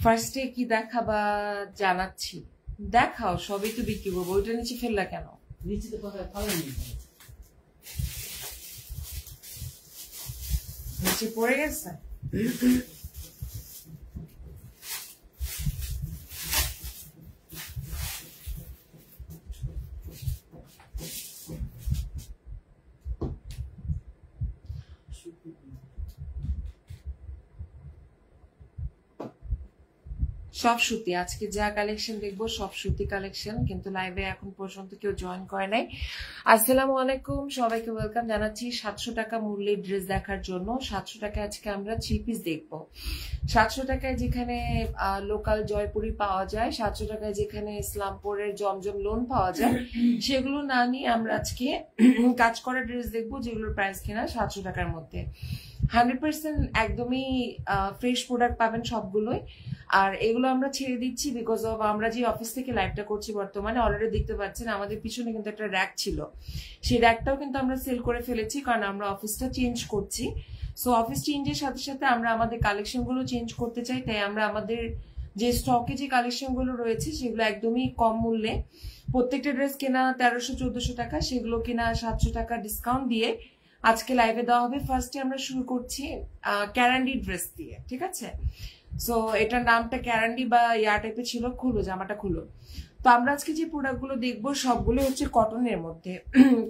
ফার্স্টে কি দেখাবা জানাচ্ছি, দেখাও, সবই তো বিক্রি করবো। ওইটা নিচে ফেললা কেন? নিচে তো কথা নিচে পড়ে গেছে। সব সুতি, আজকে যা কালেকশন দেখবো সব সুতি কালেকশন, কিন্তু লাইভে এখন পর্যন্ত কেউ জয়েন করে নাই। আসসালামু আলাইকুম, সবাইকে ওয়েলকাম জানাচ্ছি 700 টাকা মূল্যের ড্রেস দেখার জন্য। 700 টাকায় আজকে আমরা 3 পিস দেখবো। 700 টাকায় যেখানে লোকাল জয়পুরি পাওয়া যায়, 700 টাকায় যেখানে ইসলামপুরের জমজম লোন পাওয়া যায়, সেগুলো না নিয়ে আমরা আজকে কাজ করা ড্রেস দেখবো, যেগুলোর প্রাইস কিনা 700 টাকার মধ্যে। 100% একদমই ফ্রেশ প্রোডাক্ট পাবেন সবগুলোই। আর এগুলো আমরা ছেড়ে দিচ্ছি বিকজ অফ আমরা যে অফিস থেকে লাইভটা করছি বর্তমানে, অলরেডি দেখতে পাচ্ছেন আমাদের পিছনে কিন্তু একটা র্যাক ছিল, সেই র্যাকটাও কিন্তু আমরা সেল করে ফেলেছি, কারণ আমরা অফিসটা চেঞ্জ করছি। সো অফিস চেঞ্জের সাথে সাথে আমরা আমাদের কালেকশন গুলো চেঞ্জ করতে চাই, তাই আমরা আমাদের যে স্টকে যে কালেকশন গুলো রয়েছে সেগুলো একদমই কম মূল্যে, প্রত্যেকটা ড্রেস কেনা 1300-1400 টাকা, সেগুলো কিনা 700 টাকা ডিসকাউন্ট দিয়ে আজকে লাইভে দেওয়া হবে। ফার্স্টে আমরা শুরু করছি ক্যারান্ডি ড্রেস দিয়ে, ঠিক আছে? সো এটার নামটা ক্যারান্ডি বা ইয়া টাইপের ছিল। খুলো, জামাটা খুলো। তো আমরা আজকে যে প্রোডাক্ট গুলো দেখবো সবগুলো হচ্ছে কটনের মধ্যে,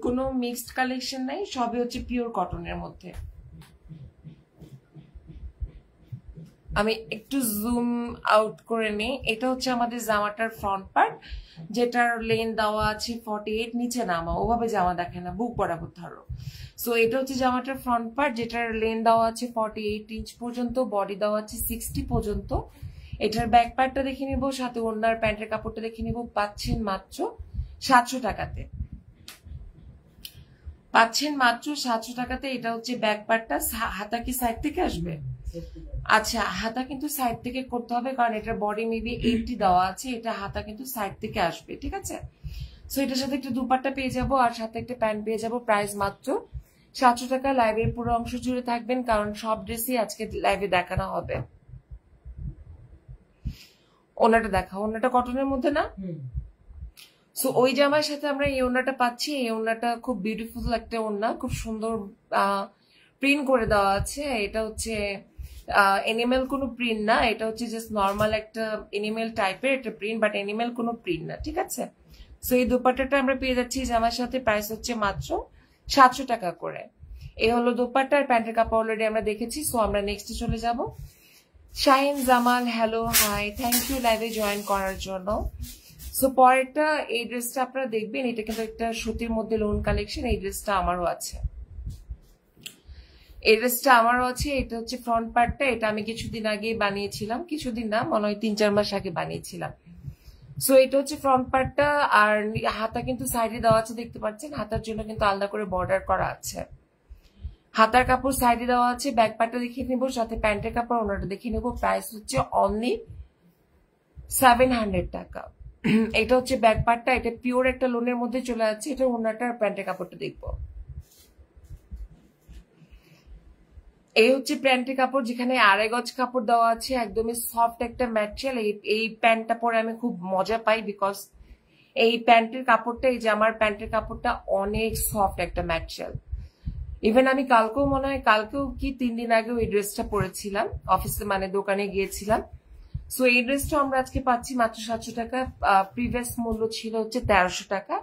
কোনো মিক্সড কালেকশন নাই, সবই হচ্ছে পিওর কটনের মধ্যে। আমি একটু জুম আউট করে নিই। এটা হচ্ছে আমাদের জামাটার ফ্রন্ট পার্ট, যেটার লেন দেওয়া আছে 48। নিচে নামা, ওভাবে জামা দেখে না, বুক বরাবর ধরো। সো এটা হচ্ছে জামাটার ফ্রন্ট পার্ট, যেটার লেন দেওয়া আছে 48 ইঞ্চ পর্যন্ত, বডি দেওয়া আছে 60 পর্যন্ত। এটার ব্যাক পার্টটা দেখে নিব, সাথে ওড়নার প্যান্টের কাপড়টা দেখে নিব। পাচ্ছেন মাত্র 700 টাকাতে, পাচ্ছেন মাত্র 700 টাকাতে। এটা হচ্ছে ব্যাক পার্টটা। হাতা কি সাইড থেকে আসবে? আচ্ছা, হাতা কিন্তু সাইড থেকে করতে হবে, কারণ এটার বডি মেবি 80 দেওয়া আছে, এটা হাতা কিন্তু সাইড থেকে আসবে, ঠিক আছে? সো এটার সাথে একটা দুপাট্টা পেয়ে যাবো, আর সাথে একটা প্যান্ট পেয়ে যাবো। প্রাইস মাত্র 700 টাকা। লাইভের পুরো অংশ জুড়ে থাকবেন, কারণ সব ড্রেসই আজকে লাইভে দেখানো হবে। ওনাটা দেখা, ওনাটা কটনের মধ্যে না? সো ওই জামার সাথে আমরা এই ওনাটা পাচ্ছি। এই ওনাটা খুব বিউটিফুল একটা ওনা, খুব সুন্দর প্রিন্ট করে দেওয়া আছে। এটা হচ্ছে এনিমেল কোনো প্রিন্ট না, এটা হচ্ছে জাস্ট নর্মাল একটা এনিমেল টাইপের একটা প্রিন্ট, বাট এনিমেল কোনো প্রিন্ট না, ঠিক আছে? সো এই দোপাট্টাটা আমরা পেয়ে যাচ্ছি জামার সাথে। প্রাইস হচ্ছে মাত্র 700 টাকা করে। এই হলো দোপাট্টা, আর প্যান্টের কাপড় অলরেডি আমরা দেখেছি। সো আমরা নেক্সটে চলে যাব। Shahin Jamal, hello, hi, thank you লাইভে জয়েন করার জন্য। সো পরেরটা এই ড্রেসটা আপনারা দেখবেন, এটা কিন্তু একটা সুতির মধ্যে লোন কালেকশন। এই ড্রেসটা আমারও আছে, এই ড্রেসটা আমারও আছে। এটা হচ্ছে ফ্রন্ট পার্টটা, এটা আমি কিছুদিন আগে বানিয়েছিলাম, কিছুদিন না, মনে হয় 3-4 মাস আগে বানিয়েছিলাম। সো এটা হচ্ছে ফ্রন্ট পার্টটা, আর হাতা কিন্তু সাইডে দেওয়া আছে, দেখতে পাচ্ছেন। হাতার জন্য কিন্তু আলাদা করে বর্ডার করা আছে। হাতার কাপড় সাইডে দেওয়া আছে। ব্যাক পার্টটা দেখিয়ে নেবো, সাথে প্যান্টের কাপড় ওনাটা দেখিয়ে নেবো। প্রাইস হচ্ছে অনলি 700 টাকা। এটা হচ্ছে ব্যাক পার্টটা, এটা পিওর একটা লোনের মধ্যে চলে যাচ্ছে। এটা ওনাটার প্যান্টের কাপড়টা দেখবো। এই হচ্ছে প্যান্টের কাপড়, যেখানে 2.5 গজ কাপড় দেওয়া আছে, একদমই সফট একটা ম্যাটেরিয়াল। এই প্যান্টটা পরে আমি খুব মজা পাই, বিকজ এই প্যান্টের কাপড়টা, এই যে আমার প্যান্টের কাপড়টা অনেক সফট একটা ম্যাটেরিয়াল। ইভেন আমি কালকেও মনে হয়, কালকেও কি 3 দিন আগেও এই ড্রেসটা পরেছিলাম, অফিসে মানে দোকানে গিয়েছিলাম। সো এই ড্রেসটা আমরা আজকে পাচ্ছি মাত্র 700 টাকা। প্রিভিয়াস মূল্য ছিল হচ্ছে 1300 টাকা।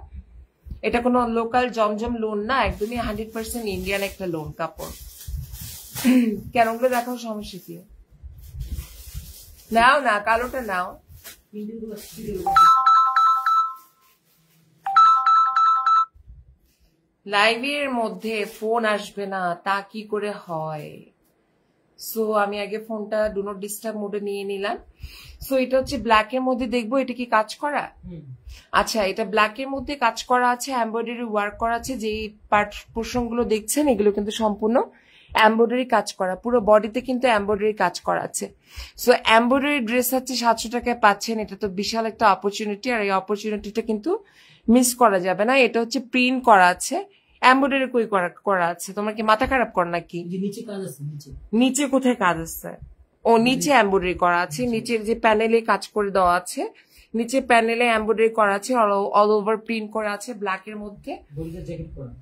এটা কোনো লোকাল জমজম লোন না, একদমই 100% ইন্ডিয়ান একটা লোন কাপড়। কেন ওগুলো দেখাও, সমস্যা কি? নাও না, কালোটা নাও। লাইভের মধ্যে ফোন আসবে না, তা কি করে হয়? সো আমি আগে ফোনটা ডু নট ডিস্টার্ব মোডে নিয়ে নিলাম। সো এটা হচ্ছে ব্ল্যাক এর মধ্যে দেখবো, এটা কি কাজ করা? আচ্ছা, এটা ব্ল্যাক এর মধ্যে কাজ করা আছে, এমব্রয়ডারি ওয়ার্ক করা আছে। যে পোর্শন গুলো দেখছেন এগুলো কিন্তু সম্পূর্ণ এমব্রয়ডারি কাজ করা, পুরো বডিতে কিন্তু এমব্রয়ডারি কাজ করা আছে। সো এমব্রয়ডারি ড্রেস হচ্ছে 700 টাকায় পাচ্ছেন। এটা তো বিশাল একটা অপরচুনিটি, আর এই অপরচুনিটিটা কিন্তু মিস করা যাবে না। এটা হচ্ছে প্রিন্ট করা আছে, এমব্রয়ডারি কই করা আছে? তোমার কি মাথা খারাপ কর নাকি? নিচে কোথায় কাজ আছে? ও নিচে এমব্রয়ডারি করা আছে, নিচের যে প্যানেলে কাজ করে দেওয়া আছে, নিচে প্যানেলে এমব্রয়ডারি করা আছে, অল ওভার প্রিন্ট করা আছে ব্ল্যাক এর মধ্যে।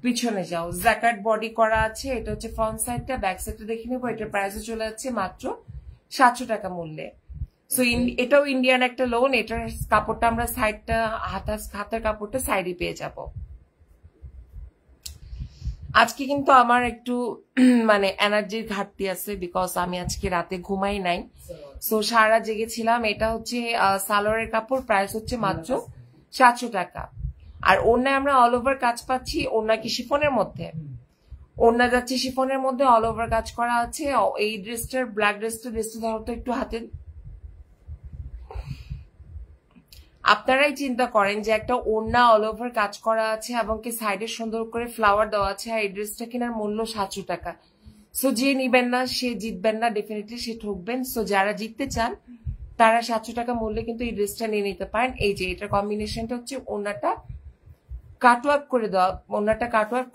পিছনে যাও, জ্যাকেট বডি করা আছে। এটা হচ্ছে ফ্রন্ট সাইডটা, ব্যাক সাইডটা দেখে নেবো। এটার প্রাইসে চলে যাচ্ছে মাত্র 700 টাকা মূল্যে। সো এটাও ইন্ডিয়ান একটা লোন। এটার কাপড়টা আমরা সাইডটা হাতের কাপড়টা সাইডে পেয়ে যাব। আজকে কিন্তু আমার একটু মানে এনার্জির ঘাটতি আছে, বিকজ আমি আজকে রাতে ঘুমাই নাই, সো সারা জেগেছিলাম। এটা হচ্ছে সালোয়ারের কাপড়, প্রাইস হচ্ছে মাত্র 700 টাকা। আর ওড়নায় আমরা অল ওভার কাজ পাচ্ছি। ওড়না কি শিফনের মধ্যে? ওড়না যাচ্ছে শিফনের মধ্যে, অল ওভার কাজ করা আছে। এই ড্রেসটার ব্ল্যাক ড্রেসটা ধরো তো একটু হাতে। আপনারাই চিন্তা করেন যে একটা ওড়না অল ওভার কাজ করা আছে এবং কি সাইডে সুন্দর করে ফ্লাওয়ার দেওয়া আছে, আর এই ড্রেসটা কেনার মূল্য 700 টাকা। সো যে নিবেন না সে জিতবেন না, ডেফিনেটলি সে ঠকবেন। সো যারা জিততে চান তারা 700 টাকা মূল্যে কিন্তু এই ড্রেসটা নিয়ে নিতে পারেন। এই যে এটার কম্বিনেশনটা হচ্ছে ওড়নাটা কাটওয়ার্ক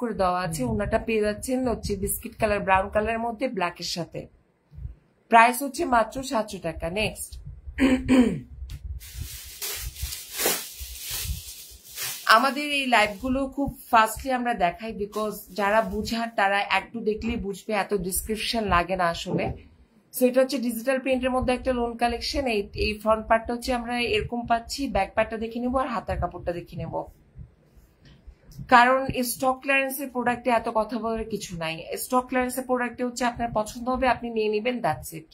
করে দেওয়া আছে। ওড়নাটা পেয়ে যাচ্ছেন হচ্ছে বিস্কিট কালার, ব্রাউন কালারের মধ্যে ব্ল্যাকের সাথে। প্রাইস হচ্ছে মাত্র 700 টাকা। নেক্সট, আমাদের এই লাইভগুলো খুব ফাস্টলি আমরা দেখাই, বিকজ যারা বুঝার তারা একটু দেখলেই বুঝবে, এত ডিসক্রিপশন লাগে না আসলে। সো এটা হচ্ছে ডিজিটাল প্রিন্টের মধ্যে একটা লোন কালেকশন। এই ফ্রন্ট পার্টটা হচ্ছে আমরা এরকম পাচ্ছি, ব্যাক পার্টটা দেখে নেবো আর হাতার কাপড়টা দেখে নেবো। কারণ স্টক ক্লিয়ারেন্সের প্রোডাক্টে এত কথা বলার কিছু নাই। স্টক ক্লিয়ারেন্সের প্রোডাক্টে হচ্ছে আপনার পছন্দ হবে, আপনি নিয়ে নেবেন, দ্যাটস ইট।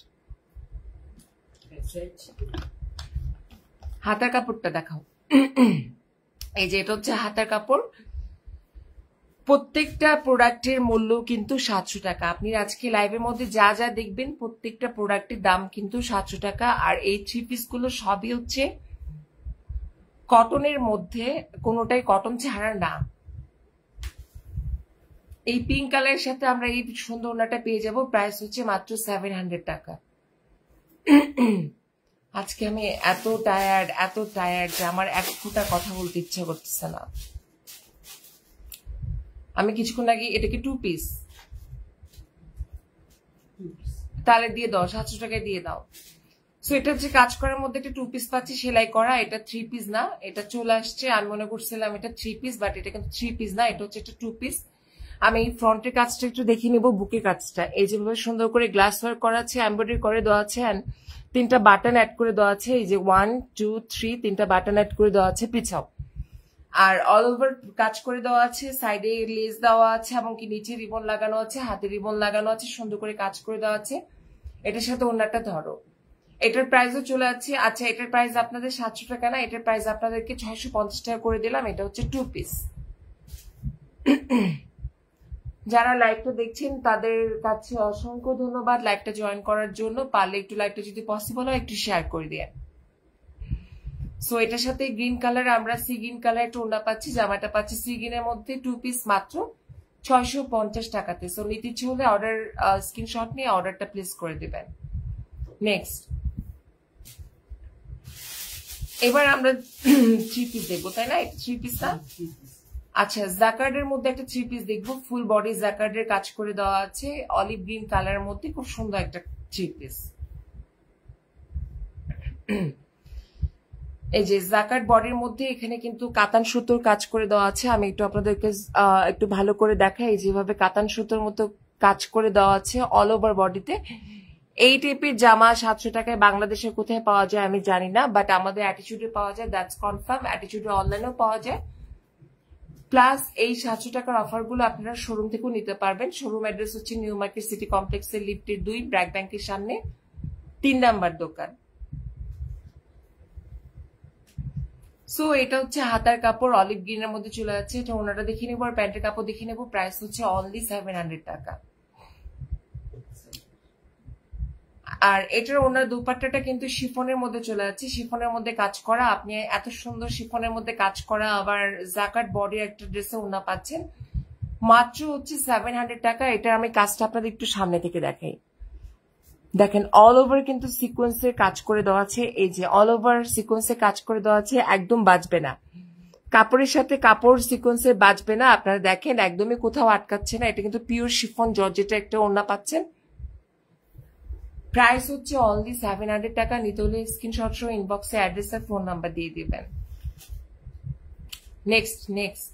হাতার কাপড়টা দেখাও। এই যে এটা হচ্ছে হাতার কাপড়। প্রত্যেকটা প্রোডাক্টের মূল্য কিন্তু 700 টাকা। আপনি আজকে লাইভের মধ্যে যা যা দেখবেন প্রত্যেকটা প্রোডাক্টের দাম কিন্তু 700 টাকা। আর এই থ্রি পিস গুলো সবই হচ্ছে কটনের মধ্যে, কোনোটাই কটন ছাড়া না। এই পিঙ্ক কালারের সাথে আমরা এই সুন্দর ওড়নাটা পেয়ে যাব, প্রাইস হচ্ছে মাত্র 700 টাকা। আজকে আমি এত টায়ার্ড যে আমার এক ফোঁটা কথা বলতে ইচ্ছা করতেছে না। আমি কিছুক্ষণ আগে এটাকে 2 পিস, তাহলে দিয়ে দাও, 700 টাকায় দিয়ে দাও। সো এটা হচ্ছে কাজ করার মধ্যে একটা 2 পিস পাচ্ছি সেলাই করা। এটা 3 পিস না, এটা চলে আসছে। আমি মনে করছিলাম এটা 3 পিস, বাট এটা কিন্তু 3 পিস না, এটা হচ্ছে একটা 2 পিস। আমি এই ফ্রন্টের কাজটা একটু দেখে নিব, বুকের কাজটা। এই যেভাবে সুন্দর করে গ্লাস ওয়ার্ক করা আছে, এমব্রয়ডারি করে দেওয়া আছে, এন্ড 3টা বাটন অ্যাড করে দেওয়া আছে। এই যে 1 2 3 3টা বাটন অ্যাড করে দেওয়া আছে পিছাও। আর অল ওভার কাজ করে দেওয়া আছে, সাইডে লেস দেওয়া আছে এবং কি নিচে রিবন লাগানো আছে, হাতে রিবন লাগানো আছে, সুন্দর করে কাজ করে দেওয়া আছে। এটার সাথে ওড়নাটা ধরো। এটার প্রাইসও চলে যাচ্ছে। আচ্ছা, এটার প্রাইস আপনাদের 700 টাকা না, এটার প্রাইস আপনাদেরকে 650 টাকা করে দিলাম। এটা হচ্ছে 2 পিস। যারা লাইভটা দেখছেন তাদের কাছে অসংখ্য ধন্যবাদ লাইভটা জয়েন করার জন্য। পারলে একটু লাইভটা যদি পসিবল হয় একটু শেয়ার করে দিয়ে। সো এটার সাথে গ্রিন কালার, আমরা সি গ্রিন কালার একটা ওড়না পাচ্ছি, জামাটা পাচ্ছি সি গ্রিনের মধ্যে 2 পিস মাত্র 650 টাকাতে। সো নিতে ইচ্ছে হলে অর্ডার স্ক্রিনশট নিয়ে অর্ডারটা প্লেস করে দিবেন। নেক্সট, এবার আমরা 3 পিস দেখবো, তাই না? 3 পিস না? আচ্ছা, জ্যাকার্ডের মধ্যে একটা 3 পিস দেখবো। ফুল বডি জ্যাকার্ডের কাজ করে দেওয়া আছে, অলিভ গ্রিন কালারের মধ্যে খুব সুন্দর একটা 3 পিস। এই যে জ্যাকার্ড বডির মধ্যে এখানে কিন্তু কাতান সুতোর কাজ করে দেওয়া আছে। আমি একটু আপনাদেরকে একটু ভালো করে দেখাই, যেভাবে কাতান সুতোর মতো কাজ করে দেওয়া আছে অল ওভার বডিতে। এই টাইপের জামা 700 টাকায় বাংলাদেশে কোথায় পাওয়া যায় আমি জানি না, বাট আমাদের অ্যাটিটিউডে পাওয়া যায়, দ্যাটস কনফার্ম। অ্যাটিটিউডে অনলাইনেও পাওয়া যায়। প্লাস এই 700 টাকার অফার গুলো আপনারা শোরুম থেকেও নিতে পারবেন। শোরুম অ্যাড্রেস হচ্ছে নিউ মার্কেট সিটি কমপ্লেক্সের লিফটের 2, ব্র্যাক ব্যাংকের সামনে 3 নাম্বার দোকান। সো এটা হচ্ছে হাতার কাপড়, অলিভ গ্রিনের মধ্যে চলে যাচ্ছে। এটা ওনাটা দেখে নেবো আর প্যান্টের কাপড় দেখে নেবো। প্রাইস হচ্ছে অনলি 700 টাকা। আর এটার ওনার দুপাট্টাটা কিন্তু শিফনের মধ্যে চলে যাচ্ছে, শিফনের মধ্যে কাজ করা। আপনি এত সুন্দর শিফনের মধ্যে কাজ করা আবার জাকার্ড বডি একটা ড্রেসে ওনা পাচ্ছেন মাত্র হচ্ছে 700 টাকা। এটা আমি কাজটা আপনাদের একটু সামনে থেকে দেখাই। দেখেন অল ওভার কিন্তু সিকোয়েন্সের কাজ করে দেওয়া আছে। এই যে অল ওভার সিকোয়েন্সের কাজ করে দেওয়া আছে, একদম বাজবে না। কাপড়ের সাথে কাপড় সিকোয়েন্সের বাজবে না, আপনারা দেখেন একদমই কোথাও আটকাচ্ছে না। এটা কিন্তু পিওর শিফন জর্জেটের একটা ওড়না পাচ্ছেন। প্রাইস হচ্ছে অনলি 700 টাকা। নিতে হলে স্ক্রিনশট সহ ইনবক্সে অ্যাড্রেস আর ফোন নাম্বার দিয়ে দিবেন। নেক্সট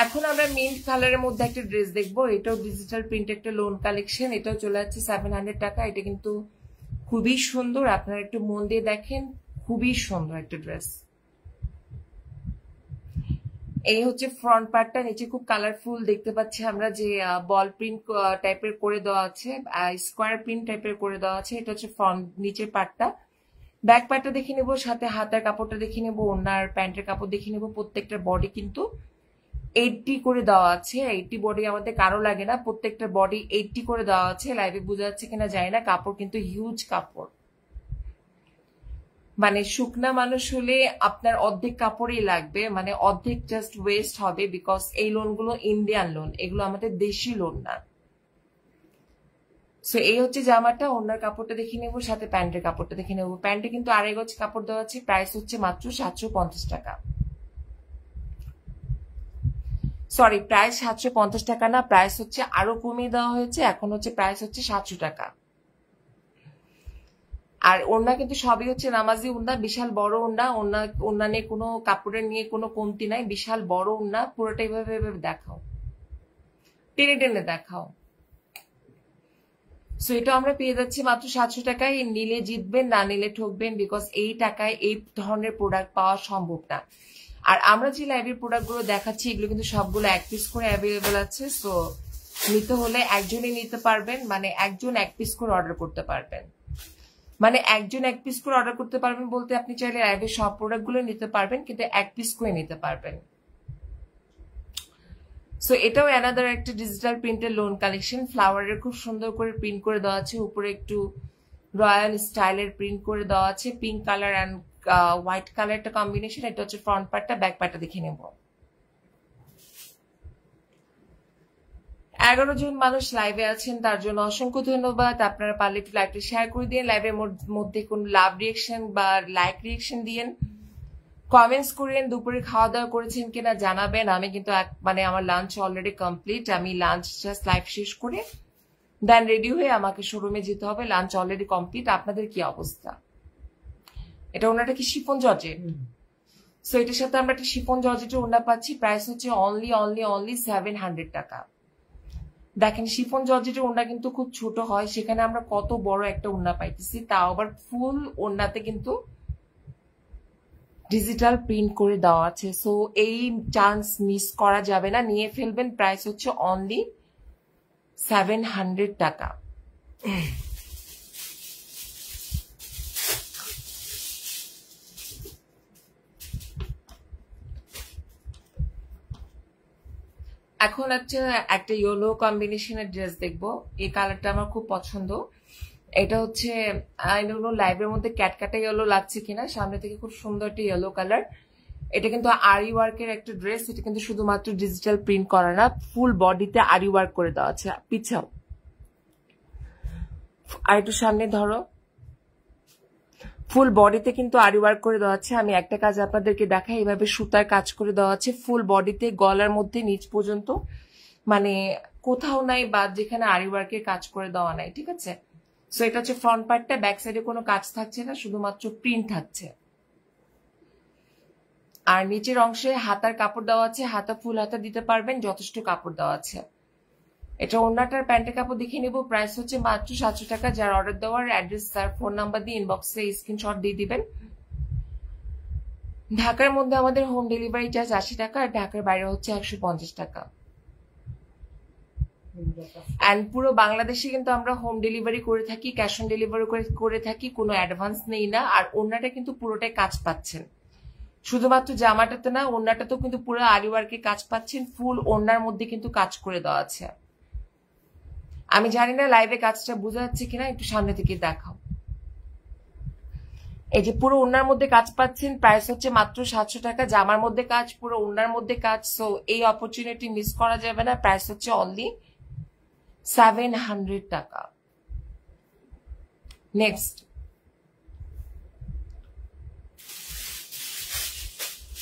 এখন আমরা মিন্ট কালারের মধ্যে একটা ড্রেস দেখবো। এটাও ডিজিটাল প্রিন্ট একটা লোন কালেকশন। এটাও চলে যাচ্ছে 700 টাকা। এটা কিন্তু খুবই সুন্দর, আপনারা একটু মন দিয়ে দেখেন, খুবই সুন্দর একটা ড্রেস। এই হচ্ছে ফ্রন্ট পার্টটা, নিচে খুব কালারফুল দেখতে পাচ্ছি আমরা যে বল প্রিন্ট টাইপের করে দেওয়া আছে, স্কোয়ার প্রিন্ট টাইপের করে দেওয়া আছে। এটা হচ্ছে ফ্রন্ট নিচের পার্টটা। ব্যাক পার্টটা দেখে নেবো, সাথে হাতের কাপড়টা দেখে নেবো, ওনার প্যান্টের কাপড় দেখে নেবো। প্রত্যেকটা বডি কিন্তু 80 করে দেওয়া আছে। 80 বডি আমাদের কারো লাগে না, প্রত্যেকটা বডি 80 করে দেওয়া আছে। লাইভে বোঝা যাচ্ছে কিনা যায় না, কাপড় কিন্তু হিউজ কাপড়। মানে শুকনা মানুষ হলে আপনার অর্ধেক কাপড়ই লাগবে, মানে অর্ধেক জাস্ট ওয়েস্ট হবে, বিকজ এই লোনগুলো ইন্ডিয়ান লোন, এগুলো আমাদের দেশি লোন না। সো এই হচ্ছে জামাটা। ওনার কাপড়টা দেখে নেবো, সাথে প্যান্টের কাপড়টা দেখে নেবো। প্যান্টে কিন্তু 2.5 গজ কাপড় দেওয়া আছে। প্রাইস হচ্ছে মাত্র 750 টাকা। সরি, প্রাইস 750 টাকা না, প্রাইস হচ্ছে আরো কমিয়ে দেওয়া হয়েছে। এখন হচ্ছে প্রাইস হচ্ছে 700 টাকা। আর ওড়না কিন্তু সবই হচ্ছে নামাজি ওড়না, বিশাল বড় ওড়না। ওড়না নিয়ে কোনো কাপড়ের নিয়ে কোনো কমতি নাই, বিশাল বড় ওড়না। পুরোটা এইভাবে দেখাও, টেনে টেনে দেখাও। সো এটা আমরা পেয়ে যাচ্ছি মাত্র 700 টাকায়। নিলে জিতবেন, না নিলে ঠকবেন, বিকজ এই টাকায় এই ধরনের প্রোডাক্ট পাওয়া সম্ভব না। আর আমরা যে লাইভের প্রোডাক্ট গুলো দেখাচ্ছি এগুলো কিন্তু সবগুলো 1 পিস করে অ্যাভেলেবেল আছে। সো নিতে হলে একজনই নিতে পারবেন, মানে একজন 1 পিস করে অর্ডার করতে পারবেন। মানে একজন 1 পিস করে অর্ডার করতে পারবেন বলতে আপনি চাইলে লাইভের সব প্রোডাক্ট গুলো নিতে পারবেন, কিন্তু 1 পিস করে নিতে পারবেন। সো এটাও অ্যানাদার একটা ডিজিটাল প্রিন্টের লোন কালেকশন। ফ্লাওয়ারের খুব সুন্দর করে প্রিন্ট করে দেওয়া আছে, উপরে একটু রয়্যাল স্টাইলের প্রিন্ট করে দেওয়া আছে। Pink colour and white colour একটা কম্বিনেশন। এটা হচ্ছে ফ্রন্ট পার্টটা। ব্যাক পার্টটা দেখে নেব। 11 জন মানুষ লাইভে আছেন, তার জন্য অসংখ্য ধন্যবাদ। আপনারা পারলে একটু লাইভটা শেয়ার করে দিন। লাইভের মধ্যে কোন লাভ রিয়েকশন বা লাইক রিয়েকশন দিয়েন, কমেন্টস করেন। দুপুরে খাওয়া দাওয়া করেছেন কিনা জানাবেন। আমি কিন্তু মানে আমার লাঞ্চ অলরেডি কমপ্লিট। আমি লাঞ্চ জাস্ট লাইভ শেষ করে দেন রেডি হয়ে আমাকে শোরুমে যেতে হবে। Lunch already complete. আপনাদের কি অবস্থা? এটা ওনাটা কি শিফন জর্জেট? সো এটার সাথে আমরা একটা শিফন জর্জেটের ওড়না পাচ্ছি। প্রাইস হচ্ছে অনলি 700 টাকা। দেখেন শিফন জর্জেটের ওড়না কিন্তু খুব ছোট হয়, সেখানে আমরা কত বড় একটা ওড়না পাইতেছি, তাও আবার ফুল ওড়নাতে কিন্তু ডিজিটাল প্রিন্ট করে দেওয়া আছে। সো এই চান্স মিস করা যাবে না, নিয়ে ফেলবেন। প্রাইস হচ্ছে অনলি 700 টাকা। এখন একটা ইয়েলো কম্বিনেশনের ড্রেস দেখবো। এই কালারটা আমার খুব পছন্দ। এটা হচ্ছে লাইভের মধ্যে ক্যাটকাটা ইয়েলো লাগছে কিনা, সামনে থেকে খুব সুন্দর একটা ইয়েলো কালার। এটা কিন্তু আরি ওয়ার্কের একটা ড্রেস। এটা কিন্তু শুধুমাত্র ডিজিটাল প্রিন্ট করা না, ফুল বডিতে আরি ওয়ার্ক করে দেওয়া আছে। পিছাও আর একটু সামনে ধরো, ফুল বডিতে কিন্তু আরি ওয়ার্ক করে দেওয়া আছে। আমি একটা কাজ আপনাদেরকে দেখাই, এইভাবে সুতার কাজ করে দেওয়া আছে ফুল বডিতে, গলার মধ্যে নিচ পর্যন্ত, মানে কোথাও নাই বা যেখানে আরি ওয়ার্কের কাজ করে দেওয়া নাই। ঠিক আছে, সো এটা হচ্ছে ফ্রন্ট পার্টটা। ব্যাক সাইডে কোনো কাজ থাকছে না, শুধুমাত্র প্রিন্ট থাকছে। আর নিচের অংশে হাতার কাপড় দেওয়া আছে, হাতা ফুল হাতা দিতে পারবেন, যথেষ্ট কাপড় দেওয়া আছে। এটা ওড়নাটার প্যান্টের কাপড় দেখে নিব। প্রাইস হচ্ছে মাত্র 700 টাকা। যার অর্ডার দেওয়ার অ্যাড্রেস আর ফোন নাম্বার দিয়ে ইনবক্সে স্ক্রিনশট দিয়ে দিবেন। ঢাকার মধ্যে আমাদের হোম ডেলিভারি চার্জ 80 টাকা, আর ঢাকার বাইরে হচ্ছে 150 টাকা। এন্ড পুরো বাংলাদেশে কিন্তু আমরা হোম ডেলিভারি করে থাকি, ক্যাশ অন ডেলিভারি করে থাকি, কোনো অ্যাডভান্স নেই না। আর ওড়নাটা কিন্তু পুরোটাই কাজ পাচ্ছেন, শুধুমাত্র জামাটাতে না, ওড়নাটাতেও কিন্তু পুরো আরি ওয়ার্কে কাজ পাচ্ছেন। ফুল ওড়নার মধ্যে কিন্তু কাজ করে দেওয়া আছে। আমি জানি না লাইভে কাজটা বোঝা যাচ্ছে কিনা, একটু সামনে থেকে দেখাও। এই যে পুরো ওড়নার মধ্যে কাজ পাচ্ছেন। প্রাইস হচ্ছে মাত্র 700 টাকা। জামার মধ্যে কাজ, পুরো ওড়নার মধ্যে কাজ। সো এই অপরচুনিটি মিস করা যাবে না। প্রাইস হচ্ছে অনলি 700 টাকা। নেক্সট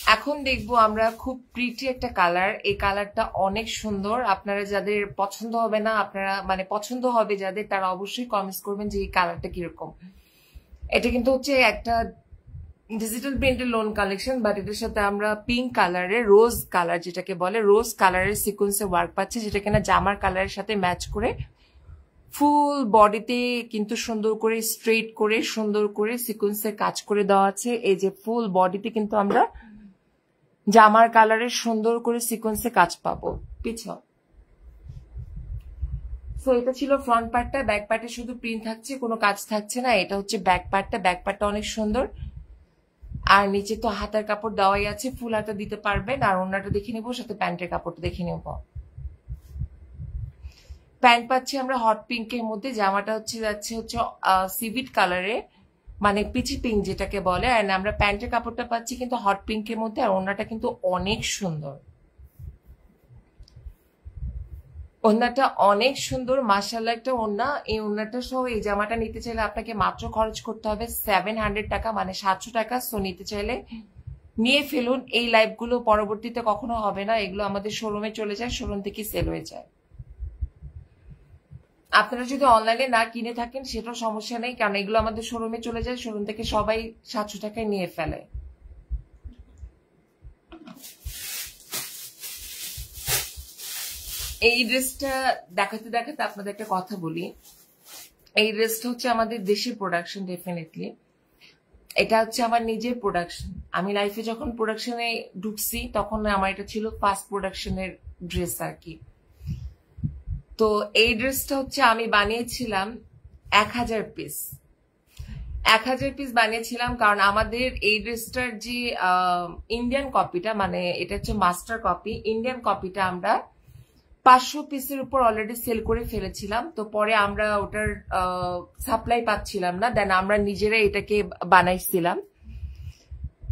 এখন দেখবো আমরা খুব প্রিটি একটা কালার। এই কালারটা অনেক সুন্দর। আপনারা যাদের পছন্দ হবে না, আপনারা মানে পছন্দ হবে যাদের, তারা অবশ্যই কমেন্টস করবেন যে এই কালারটা কিরকম। এটা কিন্তু হচ্ছে একটা ডিজিটাল প্রিন্টের লোন কালেকশন, বাট এটার সাথে আমরা পিঙ্ক কালারের, রোজ কালার যেটাকে বলে, রোজ কালারের সিকোয়েন্সে ওয়ার্ক পাচ্ছি, যেটা কিনা জামার কালারের সাথে ম্যাচ করে ফুল বডিতে কিন্তু সুন্দর করে স্ট্রেট করে সুন্দর করে সিকোয়েন্সের কাজ করে দেওয়া আছে। এই যে ফুল বডিতে কিন্তু আমরা জামার কালারের সুন্দর করে সিকোয়েন্সে কাজ পাবো পিছন। সো এটা ছিল ফ্রন্ট পার্টটা। ব্যাক পার্টে শুধু প্রিন্ট থাকছে, কোনো কাজ থাকছে না। এটা হচ্ছে ব্যাক পার্টটা। ব্যাক পার্টটা অনেক সুন্দর। আর নিচে তো হাতার কাপড় দেওয়াই আছে, ফুল হাতা দিতে পারবেন। আর ওড়নাটা দেখে নেবো, সাথে প্যান্টের কাপড়টা দেখে নেব। প্যান্ট পাচ্ছি আমরা হট পিঙ্কের মধ্যে, জামাটা হচ্ছে যাচ্ছে হচ্ছে সিভিট কালারে, মানে পিচি পিঙ্ক যেটাকে বলে। আর আমরা প্যান্টের কাপড়টা পাচ্ছি কিন্তু হট পিঙ্কের মধ্যে। আর ওড়নাটা কিন্তু অনেক সুন্দর, ওড়নাটা অনেক সুন্দর মাশাআল্লাহ একটা ওড়না। এই ওড়নাটা সহ এই জামাটা নিতে চাইলে আপনাকে মাত্র খরচ করতে হবে 700 টাকা, মানে 700 টাকা। সো নিতে চাইলে নিয়ে ফেলুন। এই লাইভগুলো পরবর্তীতে কখনো হবে না, এগুলো আমাদের শোরুমে চলে যায়, শোরুম থেকে সেল হয়ে যায়। আপনারা যদি অনলাইনে না কিনে থাকেন সেটাও সমস্যা নেই, কারণ এগুলো আমাদের শোরুমে চলে যায়, শোরুম থেকে সবাই 700 টাকায় নিয়ে ফেলে। এই ড্রেসটা দেখাতে দেখাতে আপনাদের একটা কথা বলি। এই ড্রেসটা হচ্ছে আমাদের দেশের প্রোডাকশন, ডেফিনেটলি এটা হচ্ছে আমার নিজের প্রোডাকশন। আমি লাইফে যখন প্রোডাকশনে ঢুকছি তখন আমার এটা ছিল ফার্স্ট প্রোডাকশনের ড্রেস আর কি। তো এই ড্রেসটা হচ্ছে আমি বানিয়েছিলাম 1000 পিস, 1000 পিস বানিয়েছিলাম। কারণ আমাদের এই ড্রেসটার যে ইন্ডিয়ান কপিটা, মানে এটা হচ্ছে মাস্টার কপি, ইন্ডিয়ান কপিটা আমরা 500 পিসের উপর অলরেডি সেল করে ফেলেছিলাম। তো পরে আমরা ওটার সাপ্লাই পাচ্ছিলাম না, দেন আমরা নিজেরা এটাকে বানাইছিলাম।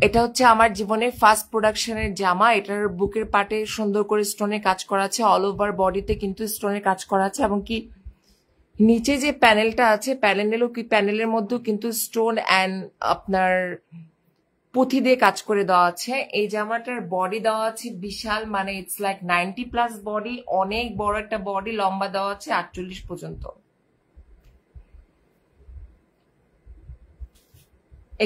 এটা হচ্ছে আমার জীবনের ফার্স্ট প্রোডাকশনের জামা। এটার বুকের পাটে সুন্দর করে স্টোনের কাজ করা আছে, অল ওভার বডিতে কিন্তু স্টোনের কাজ করা আছে, এবং কি নিচে যে প্যানেলটা আছে প্যানেলের মধ্যেও কিন্তু স্টোন অ্যান্ড আপনার পুঁথি দিয়ে কাজ করে দেওয়া আছে। এই জামাটার বডি দেওয়া আছে বিশাল, মানে ইটস লাইক 90+ বডি, অনেক বড় একটা বডি, লম্বা দেওয়া আছে 48 পর্যন্ত।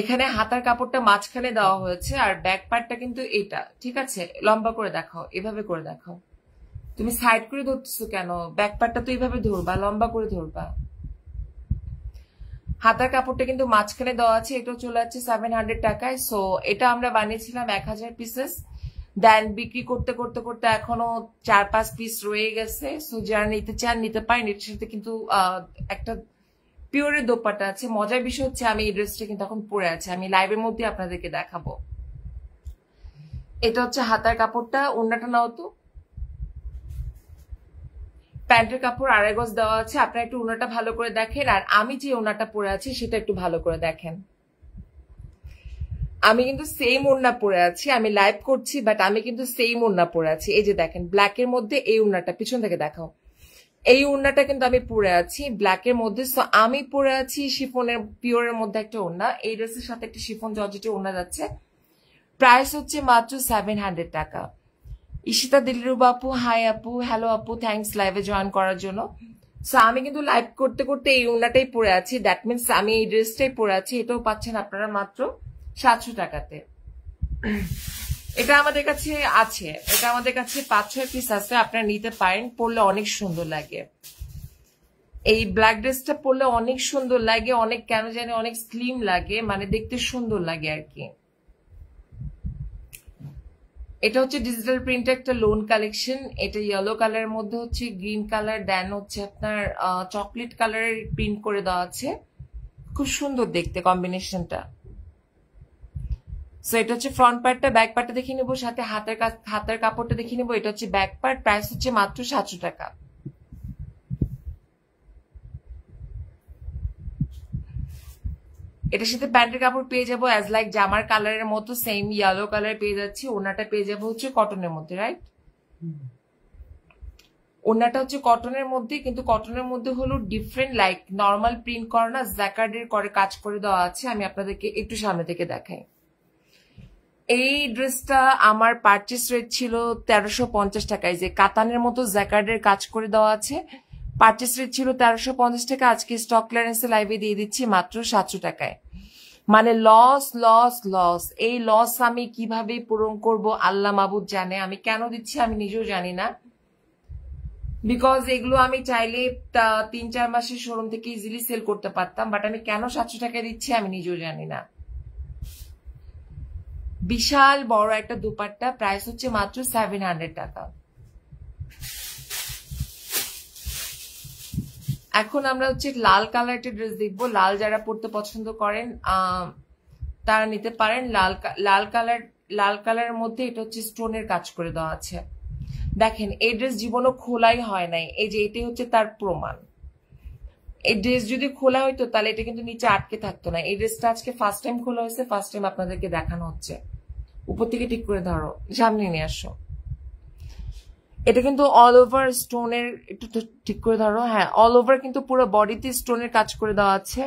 এখানে হাতার কাপড়টা মাঝখানে দেওয়া হয়েছে, আর ব্যাক পার্টটা কিন্তু এটা, ঠিক আছে? লম্বা করে দেখাও, এভাবে করে দেখাও। তুমি সাইড করে ধরতেছো কেন? ব্যাক পার্টটা তো এইভাবে ধরবা, লম্বা করে ধরবা। হাতার কাপড়টা কিন্তু মাঝখানে দেওয়া আছে। এটাও চলে যাচ্ছে 700 টাকায়। সো এটা আমরা বানিয়েছিলাম 1000 পিসেস, দেন বিক্রি করতে করতে করতে এখনো 4-5 পিস রয়ে গেছে। সো যারা নিতে চান নিতে পারেন। এটার সাথে কিন্তু একটা পিওরের দোপাট্টা আছে। মজার বিষয় হচ্ছে আমি এই ড্রেসটা কিন্তু এখন পরে আছি, আমি লাইভের মধ্যে আপনাদেরকে দেখাবো। এটা হচ্ছে হাতার কাপড়টা। ওড়নাটা নাও তো। প্যান্টের কাপড় 2.5 গজ দেওয়া আছে। আপনারা একটু ওড়নাটা ভালো করে দেখেন, আর আমি যে ওড়নাটা পরে আছি সেটা একটু ভালো করে দেখেন। আমি কিন্তু সেম ওড়না পরে আছি, আমি লাইভ করছি বাট আমি কিন্তু সেম ওড়না পরে আছি। এই যে দেখেন ব্ল্যাকের মধ্যে এই ওড়নাটা, পিছন থেকে দেখাও। এই ওড়নাটা কিন্তু আমি পরে আছি ব্ল্যাকের মধ্যে। সো আমি পরে আছি শিফনের পিওরের মধ্যে একটা ওড়না। এই ড্রেসের সাথে একটা শিফন জর্জেটের ওড়না যাচ্ছে। প্রাইস হচ্ছে মাত্র 700 টাকা। ঈশিতা দিলরুবা আপু, হাই আপু, হ্যালো আপু, থ্যাংকস লাইভে জয়েন করার জন্য। সো আমি কিন্তু লাইভ করতে করতে এই ওড়নাটাই পরে আছি, দ্যাট মিনস আমি এই ড্রেসটাই পরে আছি। এটাও পাচ্ছেন আপনারা মাত্র 700 টাকাতে। এটা আমাদের কাছে আছে, এটা আমাদের কাছে 5-6 পিস আছে, আপনারা নিতে পারেন। পরলে অনেক সুন্দর লাগে। এই ব্ল্যাক ড্রেসটা পরলে অনেক সুন্দর লাগে, অনেক কেন জানি অনেক স্লিম লাগে, মানে দেখতে সুন্দর লাগে আর কি। এটা হচ্ছে ডিজিটাল প্রিন্ট একটা লোন কালেকশন। এটা ইয়েলো কালারের মধ্যে হচ্ছে গ্রিন কালার, দেন হচ্ছে আপনার চকলেট কালারের প্রিন্ট করে দেওয়া আছে। খুব সুন্দর দেখতে কম্বিনেশনটা। সো এটা হচ্ছে ফ্রন্ট পার্টটা। ব্যাক পার্টটা দেখে নেবো, সাথে হাতের কাপড়টা দেখে নেবো। এটা হচ্ছে ব্যাক পার্ট। প্রাইস হচ্ছে মাত্র 700 টাকা। এটার সাথে প্যান্টের কাপড় পেয়ে যাবো অ্যাজ লাইক জামার কালারের মতো, সেম ইয়েলো কালার পেয়ে যাচ্ছি। ওনাটা পেয়ে যাবো হচ্ছে কটনের মধ্যে, রাইট? ওনাটা হচ্ছে কটনের মধ্যে, কিন্তু কটনের মধ্যে হলো ডিফারেন্ট, লাইক নর্মাল প্রিন্ট করা না, জ্যাকার্ডের করে কাজ করে দেওয়া আছে। আমি আপনাদেরকে একটু সামনে থেকে দেখাই। এই ড্রেসটা আমার পারচেস রেট ছিল 1350 টাকায়, যে কাতানের মতো জ্যাকার্ডের কাজ করে দেওয়া আছে। পারচেস রেট ছিল 1350 টাকা, আজকে স্টক ক্লিয়ারেন্সে লাইভে দিয়ে দিচ্ছি মাত্র 700 টাকায়। মানে লস লস লস। এই লস আমি কিভাবে পূরণ করব আল্লাহ মাবুদ জানে। আমি কেন দিচ্ছি আমি নিজেও জানি না, বিকজ এগুলো আমি চাইলে 3-4 মাসের শোরুম থেকে ইজিলি সেল করতে পারতাম, বাট আমি কেন 700 টাকায় দিচ্ছি আমি নিজেও জানি না। বিশাল বড় একটা দুপাট্টা, প্রাইস হচ্ছে মাত্র 700 টাকা। এখন আমরা হচ্ছে লাল কালার একটা ড্রেস দেখবো। লাল যারা পরতে পছন্দ করেন তারা নিতে পারেন। লাল কালারের মধ্যে এটা হচ্ছে স্টোনের কাজ করে দেওয়া আছে। দেখেন এই ড্রেস জীবনও খোলাই হয় নাই, এই যে এটাই হচ্ছে তার প্রমাণ। এই ড্রেস যদি খোলা হইতো তাহলে এটা কিন্তু নিচে আটকে থাকতো না। এই ড্রেসটা আজকে ফার্স্ট টাইম খোলা হয়েছে, ফার্স্ট টাইম আপনাদেরকে দেখানো হচ্ছে। উপর থেকে ঠিক করে ধরো, সামনে নিয়ে আসো। এটা কিন্তু অল ওভার স্টোনের, একটু ঠিক করে ধরো, হ্যাঁ অল ওভার কিন্তু পুরো বডিতে স্টোনের কাজ করে দেওয়া আছে।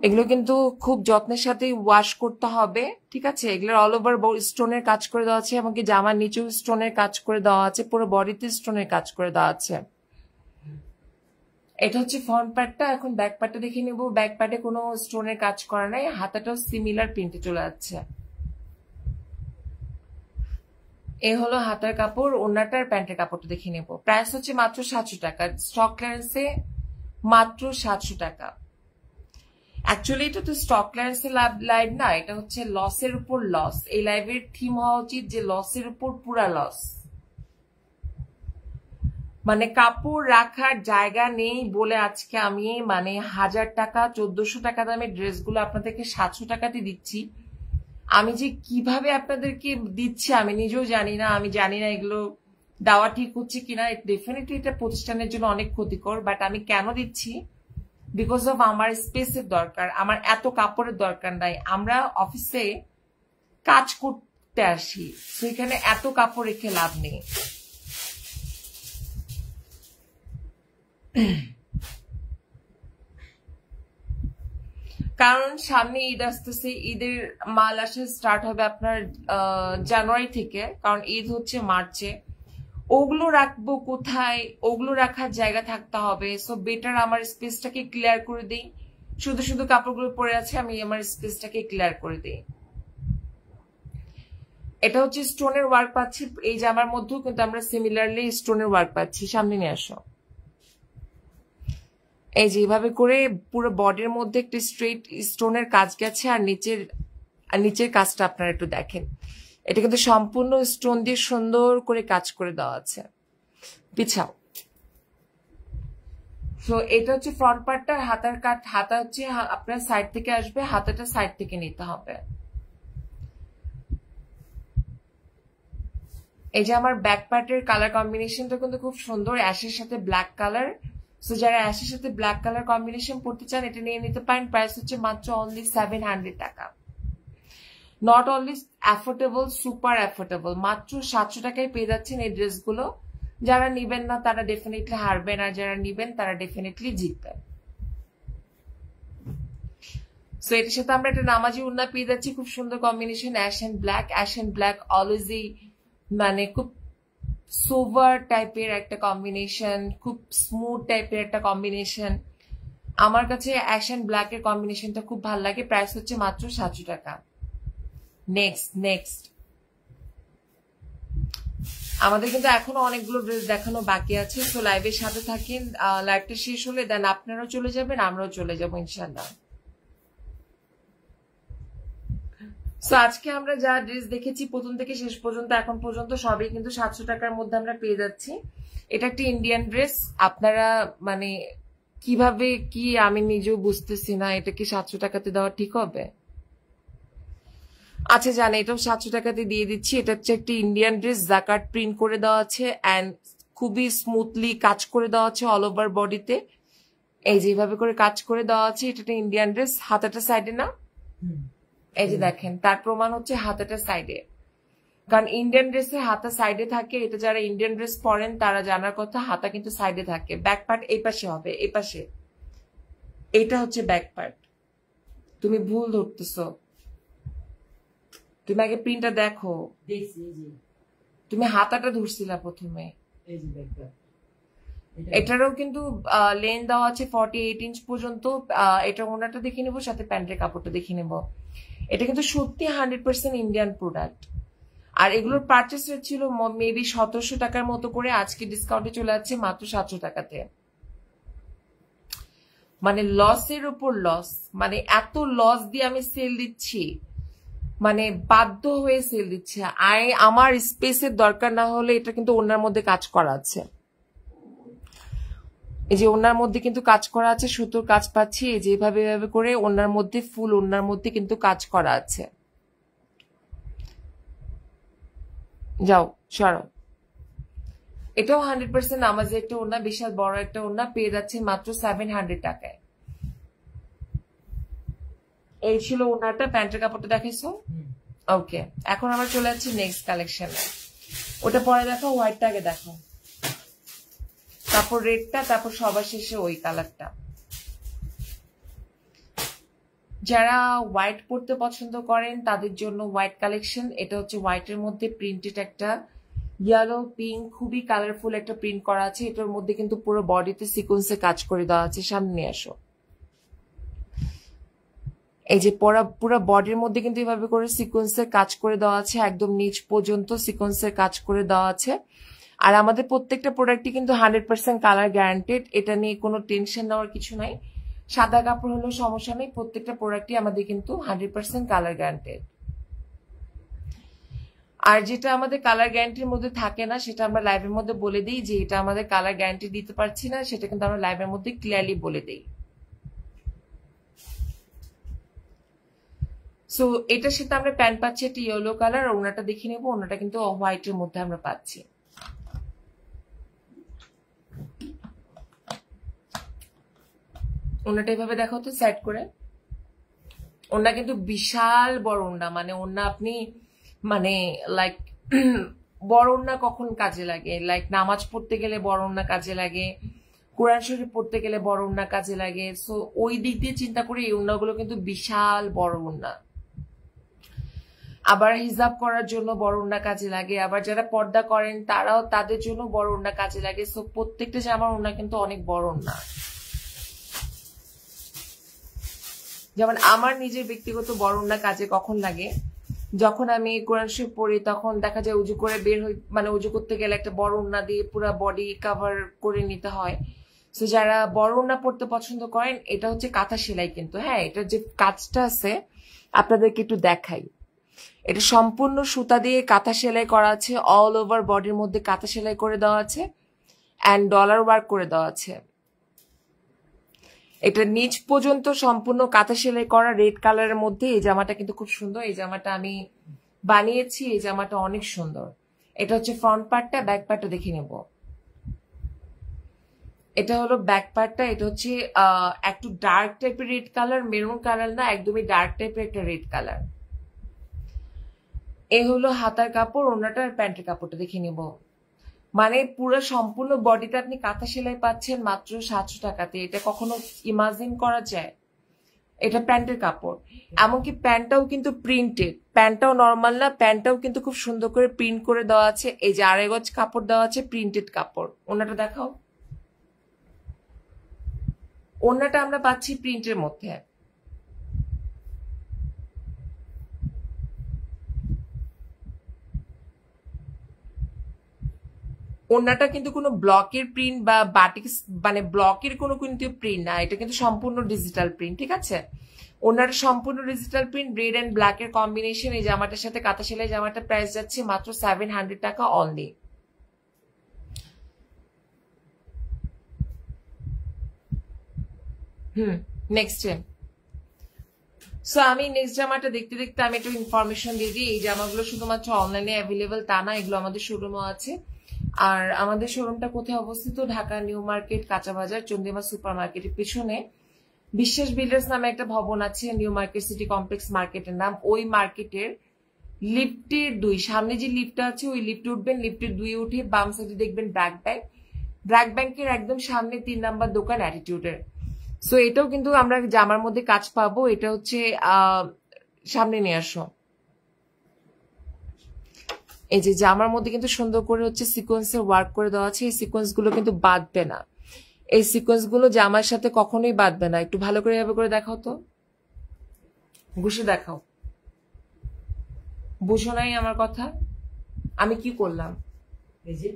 এগুলো কিন্তু খুব যত্নের সাথে ওয়াশ করতে হবে, ঠিক আছে। এগুলোর অল ওভার স্টোনের কাজ করে দেওয়া আছে, এমনকি জামার নিচেও স্টোনের কাজ করে দেওয়া আছে, পুরো বডিতে স্টোনের কাজ করে দেওয়া আছে। এটা হচ্ছে ফ্রন্ট পার্টটা। এখন ব্যাক পার্টটা দেখে নিব। ব্যাক পার্টে কোনো স্টোনের কাজ করা নাই, হাতাটাও সিমিলার প্রিন্টে চলে যাচ্ছে। এ হলো হাতার কাপড়, ওড়নাটার প্যান্টের কাপড়টা দেখে নেব। প্রাইস হচ্ছে মাত্র 700 টাকা, স্টক ক্লিয়ারেন্সে মাত্র 700 টাকা। অ্যাকচুয়ালি এটা তো স্টক ক্লিয়ারেন্সে লাইভ না, এটা হচ্ছে লসের উপর লস। এই লাইভের থিম হওয়া উচিত যে লসের উপর পুরা লস। মানে কাপড় রাখার জায়গা নেই বলে আজকে আমি 1000 টাকা 1400 টাকা দামের ড্রেসগুলো আপনাদেরকে 700 টাকাতে দিচ্ছি। আমি যে কিভাবে আপনাদেরকে দিচ্ছি আমি নিজেও জানি না। আমি জানি না এগুলো দেওয়া ঠিক হচ্ছে কিনা। ডেফিনেটলি এটা প্রতিষ্ঠানের জন্য অনেক ক্ষতিকর, বাট আমি কেন দিচ্ছি, বিকজ অফ আমার স্পেসের দরকার। আমার এত কাপড়ের দরকার নাই। আমরা অফিসে কাজ করতে আসি, সেখানে এত কাপড় রেখে লাভ নেই। কারণ সামনে ঈদ আসতেছে, ঈদের মাল আসা স্টার্ট হবে আপনার জানুয়ারি থেকে, কারণ ঈদ হচ্ছে মার্চে। ওগুলো রাখবো কোথায়, ওগুলো রাখার জায়গা থাকতে হবে। সো বেটার আমার স্পেসটাকে ক্লিয়ার করে দিই। শুধু শুধু কাপড়গুলো পরে আছে, আমি আমার স্পেসটাকে ক্লিয়ার করে দিই। এটা হচ্ছে স্টোনের ওয়ার্ক পাচ্ছি, এই জামার মধ্যেও কিন্তু আমরা সিমিলারলি স্টোনের ওয়ার্ক পাচ্ছি। সামনে নিয়ে আসো। এই যে এইভাবে করে পুরো বডির মধ্যে একটি স্ট্রেট স্টোনের কাজ গেছে, আর নিচের কাজটা আপনারা একটু দেখেন। এটা কিন্তু সম্পূর্ণ স্টোন দিয়ে সুন্দর করে কাজ করে দেওয়া আছে। পিছাও। তো এটা হচ্ছে ফ্রন্ট পার্টটা। হাতার কাট, হাতা হচ্ছে আপনার সাইড থেকে আসবে, হাতাটা সাইড থেকে নিতে হবে। এই যে আমার ব্যাক পার্টের কালার কম্বিনেশনটা কিন্তু খুব সুন্দর, অ্যাশের সাথে ব্ল্যাক কালার। সো যারা অ্যাশের সাথে ব্ল্যাক কালার কম্বিনেশন পড়তে চান এটা নিয়ে নিতে পারেন। প্রাইস হচ্ছে মাত্র অনলি 700 টাকা। Not only affordable, super affordable. মাত্র 700 টাকায় পেয়ে যাচ্ছেন এই ড্রেসগুলো। যারা নিবেন না তারা ডেফিনেটলি হারবেন, আর যারা নিবেন তারা ডেফিনেটলি জিতবেন। সো এটার সাথে আমরা একটা নামাজি উন্না পেয়ে যাচ্ছি, খুব সুন্দর combination, ash and black. Ash and black অলওয়েজই খুব সোভার টাইপের একটা কম্বিনেশন, খুব স্মুথ টাইপের একটা কম্বিনেশন। আমার কাছে অ্যাশ এন্ড ব্ল্যাক এর কম্বিনেশনটা খুব ভালো লাগে। প্রাইস হচ্ছে মাত্র 700 টাকা। নেক্সট আমাদের কিন্তু এখনো অনেকগুলো ড্রেস দেখানো বাকি আছে। তো লাইভের সাথে থাকেন, লাইভটা শেষ হলে দেন আপনারাও চলে যাবেন, আমরাও চলে যাবো ইনশাল্লাহ। সো আজকে আমরা যা ড্রেস দেখেছি প্রথম থেকে শেষ পর্যন্ত এখন পর্যন্ত সবই কিন্তু 700 টাকার মধ্যে আমরা পেয়ে যাচ্ছি। এটা একটা ইন্ডিয়ান ড্রেস। আপনারা কিভাবে কি আমি নিজেও বুঝতেছি না, এটা কি 700 টাকাতে দেওয়া ঠিক হবে? আচ্ছা জানে, এটাও 700 টাকাতে দিয়ে দিচ্ছি। এটা হচ্ছে একটি ইন্ডিয়ান ড্রেস, জাকার্ড প্রিন্ট করে দেওয়া আছে অ্যান্ড খুবই স্মুথলি কাজ করে দেওয়া আছে অল ওভার বডিতে। এই যে এইভাবে করে কাজ করে দেওয়া আছে। এটা একটা ইন্ডিয়ান ড্রেস। হাতাটা সাইডে না, এই যে দেখেন, তার প্রমাণ হচ্ছে হাতাটা সাইডে। কারণ ইন্ডিয়ান ড্রেসে হাতা সাইডে থাকে, এটা যারা ইন্ডিয়ান ড্রেস পরেন তারা জানার কথা, হাতা কিন্তু সাইডে থাকে। ব্যাক পার্ট এই পাশে হবে, এই পাশে। এটা হচ্ছে ব্যাক পার্ট, তুমি ভুল ধরতেছো। তুমি আগে প্রিন্টটা দেখো। তুমি হাতাটা ধরছিলা প্রথমে। এটারও কিন্তু লেন দেওয়া আছে 48 ইঞ্চ পর্যন্ত। এটা ওনাটা দেখে নেবো, সাথে প্যান্টের কাপড়টা দেখে নেবো। এটা কিন্তু সত্যি 100% ইন্ডিয়ান প্রোডাক্ট। আর এগুলোর পার্চেস রেট ছিল মেবি 1700 টাকার মতো করে, আজকে ডিসকাউন্টে চলে যাচ্ছে মাত্র 700 টাকাতে। মানে লসের উপর লস, মানে এত লস দিয়ে আমি সেল দিচ্ছি, মানে বাধ্য হয়ে সেল দিচ্ছে। আমার স্পেসের দরকার না হলে এটা কিন্তু ওনার মধ্যে কাজ করা আছে। এই যে ওনার মধ্যে কিন্তু কাজ করা আছে, সুতোর কাজ পাচ্ছি এই যে এভাবে এভাবে করে ওনার মধ্যে, ফুল ওনার মধ্যে কিন্তু কাজ করা আছে। যাও সরো। এটাও 100% আমাদের একটা ওনা, বিশাল বড় একটা ওনা, পেয়ে যাচ্ছে মাত্র 700 টাকায়। এই ছিল ওনাটা। প্যান্টের কাপড়টা দেখাইছো? ওকে, এখন আমরা চলে যাচ্ছি নেক্সট কালেকশনে। ওটা পরে দেখো, হোয়াইটটা আগে দেখো, তারপর রেডটা, তারপর সবার শেষে ওই কালারটা। যারা হোয়াইট পরতে পছন্দ করেন তাদের জন্য হোয়াইট কালেকশন। এটা হচ্ছে হোয়াইটের মধ্যে প্রিন্টেড একটা ইয়েলো পিঙ্ক, খুবই কালারফুল একটা প্রিন্ট করা আছে। এটার মধ্যে কিন্তু পুরো বডিতে সিকোয়েন্সে কাজ করে দেওয়া আছে। সামনে নিয়ে আসো। এই যে পুরো বডির মধ্যে কিন্তু এভাবে করে সিকোয়েন্সের কাজ করে দেওয়া আছে, একদম নিচ পর্যন্ত সিকোয়েন্সের কাজ করে দেওয়া আছে। আর আমাদের প্রত্যেকটা প্রোডাক্টই কিন্তু 100% কালার গ্যারান্টেড, এটা নিয়ে কোনো টেনশন নেওয়ার কিছু নাই। সাদা কাপড় হলেও সমস্যা নেই, প্রত্যেকটা প্রোডাক্টই আমাদের কিন্তু 100% কালার গ্যারান্টেড। আর যেটা আমাদের কালার গ্যারান্টির মধ্যে থাকে না সেটা আমরা লাইভের মধ্যে বলে দিই, যে এটা আমাদের কালার গ্যারান্টি দিতে পারছি না, সেটা কিন্তু আমরা লাইভের মধ্যে ক্লিয়ারলি বলে দিই। সো এটার সাথে আমরা প্যান্ট পাচ্ছি একটা ইয়েলো কালার, আর ওনাটা দেখে নেবো। ওনাটা কিন্তু হোয়াইটের মধ্যে আমরা পাচ্ছি। ওনাটা এভাবে দেখো তো সেট করে। ওনা কিন্তু বিশাল বড় ওনা, মানে ওনা আপনি মানে লাইক বড় ওনা কখন কাজে লাগে, লাইক নামাজ পড়তে গেলে বড় ওনা কাজে লাগে, কোরআন শরীফ পড়তে গেলে বড় ওনা কাজে লাগে। সো ওই দিক দিয়ে চিন্তা করে এই ওনাগুলো কিন্তু বিশাল বড় ওনা। আবার হিজাব করার জন্য বড় ওড়না কাজে লাগে, আবার যারা পর্দা করেন তারাও, তাদের জন্য বড় ওড়না কাজে লাগে। সো প্রত্যেকটা জামার ওড়না কিন্তু অনেক বড় ওড়না। যেমন আমার নিজের ব্যক্তিগত বড় ওড়না কাজে কখন লাগে, যখন আমি কোরআন শরীফ পড়ি তখন দেখা যায় উজু করে বের হই, মানে উজু করতে গেলে একটা বড় ওড়না দিয়ে পুরো বডি কভার করে নিতে হয়। সো যারা বড় ওড়না পড়তে পছন্দ করেন, এটা হচ্ছে কাঁথা সেলাই কিন্তু। হ্যাঁ, এটার যে কাজটা আছে আপনাদেরকে একটু দেখাই। এটা সম্পূর্ণ সুতা দিয়ে কাঁথা সেলাই করা আছে, অল ওভার বডির মধ্যে কাঁথা সেলাই করে দেওয়া আছে, অ্যান্ড ডলার ওয়ার্ক করে দেওয়া আছে। এটা নিচ পর্যন্ত সম্পূর্ণ কাঁথা সেলাই করা, রেড কালারের মধ্যে। এই জামাটা কিন্তু খুব সুন্দর, এই জামাটা আমি বানিয়েছি, এই জামাটা অনেক সুন্দর। এটা হচ্ছে ফ্রন্ট পার্টটা, ব্যাক পার্টটা দেখে নেব। এটা হলো ব্যাক পার্টটা। এটা হচ্ছে একটু ডার্ক টাইপের রেড কালার, মেরুন কালার না, একদমই ডার্ক টাইপের একটা রেড কালার। এই হলো হাতার কাপড়, ওনাটা আর প্যান্টের কাপড়টা দেখে নিব। মানে পুরো সম্পূর্ণ বডিতে আপনি কাঁথা সেলাই পাচ্ছেন মাত্র 700 টাকাতে। এটা কখনো ইমাজিন করা যায়? এটা প্যান্টের কাপড়, এমনকি প্যান্টটাও কিন্তু প্রিন্টেড। প্যান্টটাও নর্মাল না, প্যান্টটাও কিন্তু খুব সুন্দর করে প্রিন্ট করে দেওয়া আছে। এই যে আড়াই গজ কাপড় দেওয়া আছে, প্রিন্টেড কাপড়। ওনাটা দেখাও। ওনাটা আমরা পাচ্ছি প্রিন্টের মধ্যে। ওনাটা কিন্তু কোনো ব্লকের প্রিন্ট বা বাটিক, মানে ব্লকের কোনো কিন্তু প্রিন্ট না, এটা কিন্তু সম্পূর্ণ ডিজিটাল প্রিন্ট। ঠিক আছে, ওনাটা সম্পূর্ণ digital print, red and black এর কম্বিনেশন। এই জামাটার সাথে কাঁথা সেলাই জামাটা প্রাইস যাচ্ছে মাত্র 700 টাকা অনলি। নেক্সট সো আমি নেক্সট জামাটা দেখতে দেখতে আমি একটু ইনফরমেশন দিয়ে দিই। এই জামাগুলো শুধুমাত্র অনলাইনে অ্যাভেলেবল তা না, এগুলো আমাদের শোরুমও আছে। আর আমাদের শোরুমটা কোথায় অবস্থিত? ঢাকা নিউ মার্কেট, কাঁচা বাজার, চন্দ্রিমা সুপার মার্কেটের পিছনে বিশ্বাস বিল্ডার্স নামে একটা ভবন আছে, নিউ মার্কেট সিটি কমপ্লেক্স মার্কেটের নাম। ওই মার্কেটের লিফটের 2, সামনে যে লিফটটা আছে ওই লিফটে উঠবেন, লিফটের 2 উঠে বাম সাইডে দেখবেন ব্র্যাক ব্যাংক। ব্র্যাক ব্যাংকের একদম সামনে 3 নাম্বার দোকান অ্যাটিটিউডের। সো এটাও কিন্তু আমরা জামার মধ্যে কাজ পাবো। এটা হচ্ছে সামনে নিয়ে আসো। এই যে জামার মধ্যে কিন্তু সুন্দর করে হচ্ছে সিকোয়েন্সের ওয়ার্ক করে দেওয়া আছে। এই সিকোয়েন্স গুলো কিন্তু বাঁধবে না, এই সিকোয়েন্স গুলো জামার সাথে কখনোই বাঁধবে না। একটু ভালো করে এভাবে করে দেখাও তো, ঘুষে দেখাও। বুঝো নাই আমার কথা? আমি কি করলাম? এই যে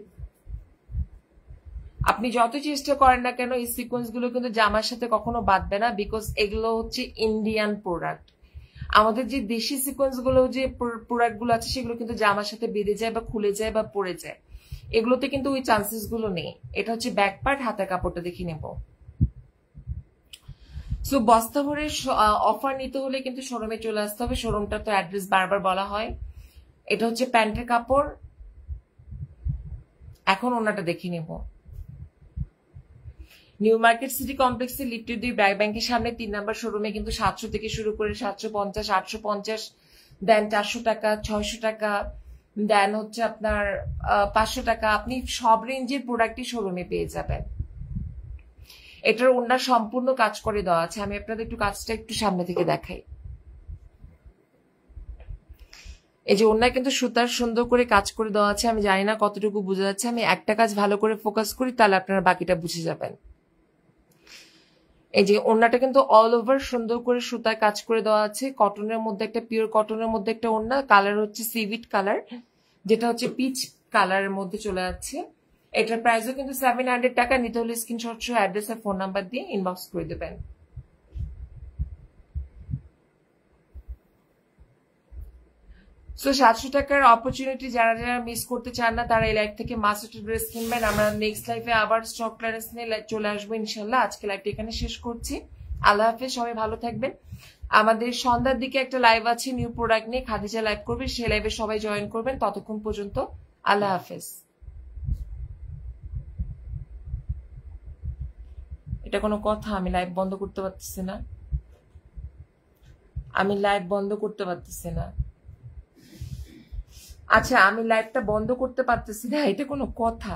আপনি যত চেষ্টা করেন না কেন এই সিকোয়েন্স গুলো কিন্তু জামার সাথে কখনো বাঁধবে না, বিকজ এগুলো হচ্ছে ইন্ডিয়ান প্রোডাক্ট। আমাদের যে দেশি সিকোয়েন্স গুলো যে প্রোডাক্ট গুলো আছে সেগুলো কিন্তু জামার সাথে বেঁধে যায় বা খুলে যায় বা পড়ে যায়, এগুলোতে কিন্তু ওই চান্সেস গুলো নেই। এটা হচ্ছে ব্যাক পার্ট, হাতের কাপড়টা দেখে নেব। সো বস্তা ভরে অফার নিতে হলে কিন্তু শোরুমে চলে আসতে হবে। শোরুমটা তো অ্যাড্রেস বারবার বলা হয়। এটা হচ্ছে প্যান্টের কাপড়। এখন ওনাটা দেখে নেব। নিউ মার্কেট সিটি কমপ্লেক্সে লিফটের 2 ব্র্যাক ব্যাংকের সামনে 3 নাম্বার শোরুমে কিন্তু 700 থেকে শুরু করে 750, 850, দেন 400 টাকা, 600 টাকা, দেন হচ্ছে আপনার 500 টাকা। আপনি সব রেঞ্জের প্রোডাক্টই শোরুমে পেয়ে যাবেন। এটার ওনার সম্পূর্ণ কাজ করে দেওয়া আছে। আমি আপনাদের একটু কাজটা একটু সামনে থেকে দেখাই। এই যে ওনার কিন্তু সুতার সুন্দর করে কাজ করে দেওয়া আছে। আমি জানি না কতটুকু বোঝা যাচ্ছে। আমি একটা কাজ ভালো করে ফোকাস করি, তাহলে আপনারা বাকিটা বুঝে যাবেন। এই যে ওড়নাটা কিন্তু অল ওভার সুন্দর করে সুতার কাজ করে দেওয়া আছে। কটনের মধ্যে একটা, পিওর কটনের মধ্যে একটা ওড়না। কালার হচ্ছে সিভিট কালার, যেটা হচ্ছে পিচ কালারের মধ্যে চলে যাচ্ছে। এটার প্রাইসও কিন্তু 700 টাকা। নিতে হলে স্ক্রিনশট সহ অ্যাড্রেস আর ফোন নাম্বার দিয়ে ইনবক্স করে দেবেন। সো 700 টাকার অপরচুনিটি যারা যারা মিস করতে চান না, তারা এই লাইভ থেকে মাস্ট একটা ড্রেস কিনবেন। আমরা নেক্সট লাইফে আবার স্টক ক্লিয়ারেন্স নিয়ে চলে আসবো ইনশাল্লাহ। আজকে লাইভটা এখানে শেষ করছি। আল্লাহ হাফেজ, সবাই ভালো থাকবেন। আমাদের সন্ধ্যার দিকে একটা লাইভ আছে নিউ প্রোডাক্ট নিয়ে, খাদিজা লাইভ করবে, সেই লাইভে সবাই জয়েন করবেন। ততক্ষণ পর্যন্ত আল্লাহ হাফেজ। এটা কোনো কথা? আমি লাইভ বন্ধ করতে পারতেছি না, আমি লাইভ বন্ধ করতে পারতেছি না। আচ্ছা, আমি লাইভটা বন্ধ করতে পারতেছি না, এটা কোনো কথা?